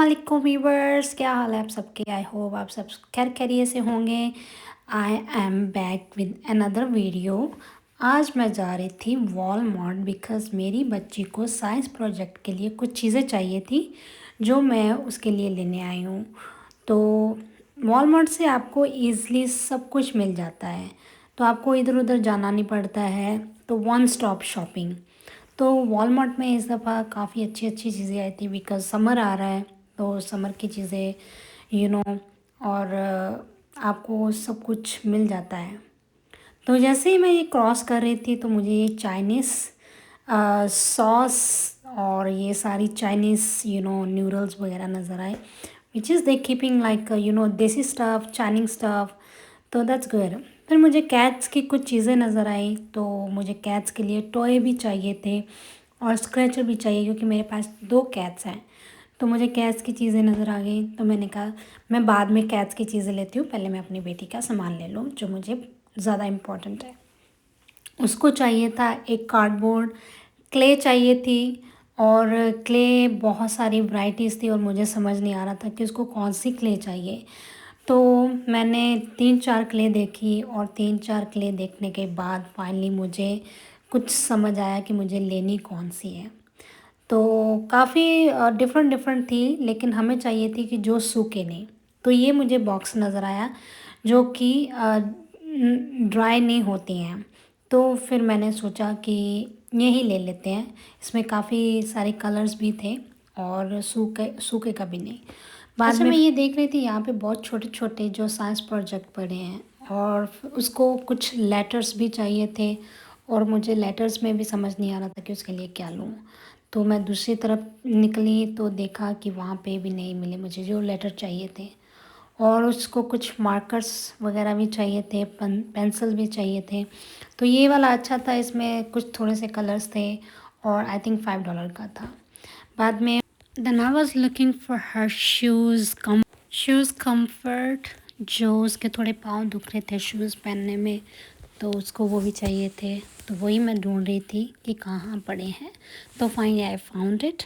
अस्सलामुअलैकुम वीवर्स, क्या हाल है आप सबके। आई होप आप सब खैर खैरियत से होंगे। I am back with another video. आज मैं जा रही थी वॉलमार्ट बिकॉज़ मेरी बच्ची को साइंस प्रोजेक्ट के लिए कुछ चीज़ें चाहिए थी जो मैं उसके लिए लेने आई हूँ। तो वॉलमार्ट से आपको ईज़िली सब कुछ मिल जाता है, तो आपको इधर उधर जाना नहीं पड़ता है। तो वन स्टॉप शॉपिंग। तो वॉलमार्ट में इस दफ़ा काफ़ी अच्छी अच्छी चीज़ें आई थी बिकॉज़ समर आ रहा है, तो समर की चीज़ें यू नो और आपको सब कुछ मिल जाता है। तो जैसे ही मैं ये क्रॉस कर रही थी तो मुझे ये चाइनीज़ सॉस और ये सारी चाइनीज़ नूडल्स वगैरह नज़र आए, which is they keeping like देसी स्टफ़ चाइनीज़ स्टफ़। तो दैट्स गुड। फिर मुझे कैट्स की कुछ चीज़ें नज़र आई, तो मुझे कैट्स के लिए टॉय भी चाहिए थे और स्क्रैचर भी चाहिए क्योंकि मेरे पास 2 कैट्स हैं। तो मुझे कैट्स की चीज़ें नज़र आ गई, तो मैंने कहा मैं बाद में कैट्स की चीज़ें लेती हूँ, पहले मैं अपनी बेटी का सामान ले लूँ जो मुझे ज़्यादा इम्पोर्टेंट है। उसको चाहिए था एक कार्डबोर्ड, क्ले चाहिए थी और क्ले बहुत सारी वैराइटीज़ थी और मुझे समझ नहीं आ रहा था कि उसको कौन सी क्ले चाहिए। तो मैंने 3-4 क्ले देखी और 3-4 क्ले देखने के बाद फाइनली मुझे कुछ समझ आया कि मुझे लेनी कौन सी है। तो काफ़ी डिफ़रेंट डिफ़रेंट थी, लेकिन हमें चाहिए थी कि जो सूखे नहीं। तो ये मुझे बॉक्स नज़र आया जो कि ड्राई नहीं होती हैं। तो फिर मैंने सोचा कि यही ले लेते हैं। इसमें काफ़ी सारे कलर्स भी थे और सूखे सूखे का भी नहीं। बाद में मैं ये देख रही थी यहाँ पे बहुत छोटे छोटे जो साइंस प्रोजेक्ट पड़े हैं और उसको कुछ लेटर्स भी चाहिए थे और मुझे लेटर्स में भी समझ नहीं आ रहा था कि उसके लिए क्या लूँ। तो मैं दूसरी तरफ निकली तो देखा कि वहाँ पे भी नहीं मिले मुझे जो लेटर चाहिए थे और उसको कुछ मार्कर्स वगैरह भी चाहिए थे, पेंसिल भी चाहिए थे। तो ये वाला अच्छा था, इसमें कुछ थोड़े से कलर्स थे और आई थिंक $5 का था। बाद में then I was looking for her shoes comfort, जो उसके थोड़े पाँव दुख रहे थे शूज़ पहनने में, तो उसको वो भी चाहिए थे। तो वही मैं ढूंढ रही थी कि कहाँ पड़े हैं, तो फाइनली आई फाउंड इट।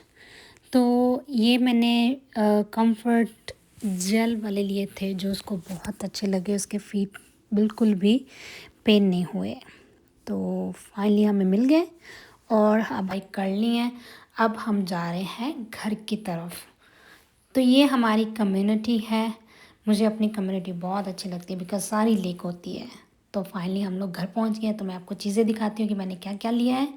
तो ये मैंने कंफर्ट जेल वाले लिए थे जो उसको बहुत अच्छे लगे, उसके फीट बिल्कुल भी पेन नहीं हुए। तो फाइनली हमें मिल गए और अब बाइक कर ली है। अब हम जा रहे हैं घर की तरफ। तो ये हमारी कम्युनिटी है। मुझे अपनी कम्युनिटी बहुत अच्छी लगती है बिकॉज़ सारी लेक होती है। तो फाइनली हम लोग घर पहुंच गए। तो मैं आपको चीज़ें दिखाती हूँ कि मैंने क्या क्या लिया है।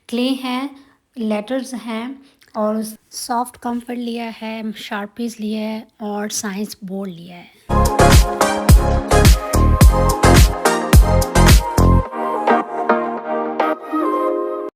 क्ले हैं, लेटर्स हैं और सॉफ्ट कंफर्ट लिया है, शार्पीज़ लिया है और साइंस बोर्ड लिया है।